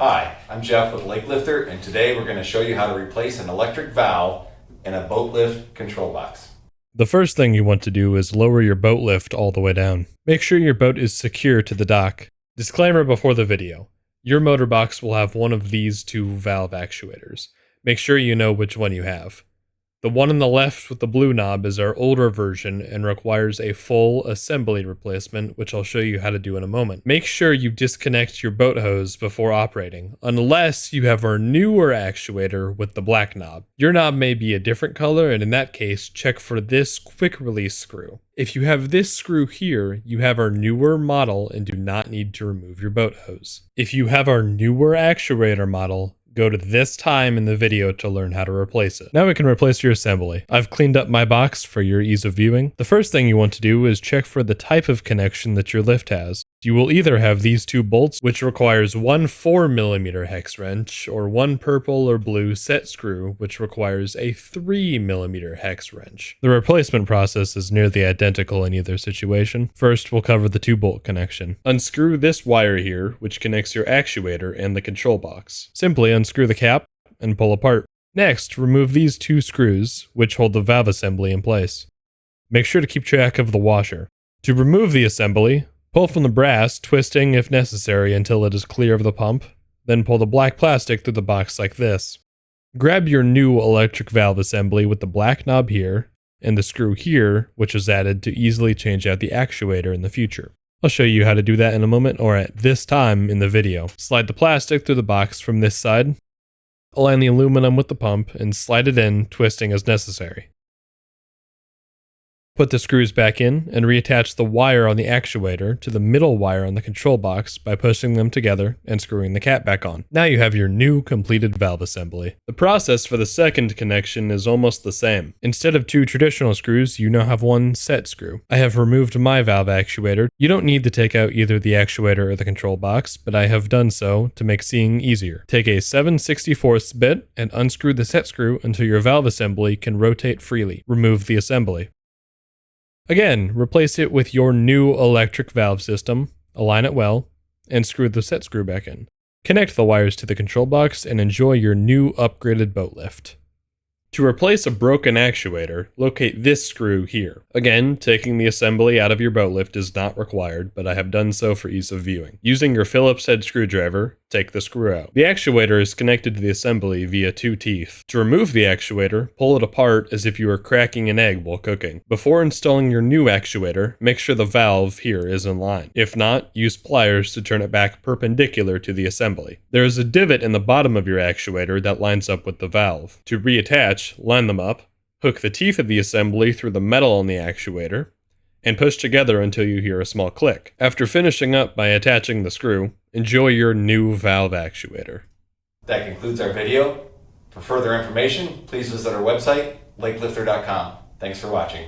Hi, I'm Jeff with Lake Lifter, and today we're going to show you how to replace an electric valve in a boat lift control box. The first thing you want to do is lower your boat lift all the way down. Make sure your boat is secure to the dock. Disclaimer before the video. Your motor box will have one of these two valve actuators. Make sure you know which one you have. The one on the left with the blue knob is our older version and requires a full assembly replacement, which I'll show you how to do in a moment. Make sure you disconnect your boat hose before operating, unless you have our newer actuator with the black knob. Your knob may be a different color, and in that case, check for this quick release screw. If you have this screw here, you have our newer model and do not need to remove your boat hose. If you have our newer actuator model, go to this time in the video to learn how to replace it. Now we can replace your assembly. I've cleaned up my box for your ease of viewing. The first thing you want to do is check for the type of connection that your lift has. You will either have these two bolts, which requires one 4mm hex wrench, or one purple or blue set screw, which requires a 3mm hex wrench. The replacement process is nearly identical in either situation. First, we'll cover the 2-bolt connection. Unscrew this wire here, which connects your actuator and the control box. Simply unscrew the cap and pull apart. Next, remove these 2 screws, which hold the valve assembly in place. Make sure to keep track of the washer. To remove the assembly, pull from the brass, twisting if necessary until it is clear of the pump, then pull the black plastic through the box like this. Grab your new electric valve assembly with the black knob here, and the screw here, which was added to easily change out the actuator in the future. I'll show you how to do that in a moment, or at this time in the video. Slide the plastic through the box from this side, align the aluminum with the pump, and slide it in, twisting as necessary. Put the screws back in and reattach the wire on the actuator to the middle wire on the control box by pushing them together and screwing the cap back on. Now you have your new completed valve assembly. The process for the second connection is almost the same. Instead of 2 traditional screws, you now have one set screw. I have removed my valve actuator. You don't need to take out either the actuator or the control box, but I have done so to make seeing easier. Take a 7/64 bit and unscrew the set screw until your valve assembly can rotate freely. Remove the assembly. Again, replace it with your new electric valve system, align it well, and screw the set screw back in. Connect the wires to the control box and enjoy your new upgraded boat lift. To replace a broken actuator, locate this screw here. Again, taking the assembly out of your boat lift is not required, but I have done so for ease of viewing. Using your Phillips head screwdriver, take the screw out. The actuator is connected to the assembly via 2 teeth. To remove the actuator, pull it apart as if you were cracking an egg while cooking. Before installing your new actuator, make sure the valve here is in line. If not, use pliers to turn it back perpendicular to the assembly. There is a divot in the bottom of your actuator that lines up with the valve. To reattach, line them up, hook the teeth of the assembly through the metal on the actuator, and push together until you hear a small click. After finishing up by attaching the screw, enjoy your new valve actuator. That concludes our video. For further information, please visit our website, lakelifter.com. Thanks for watching.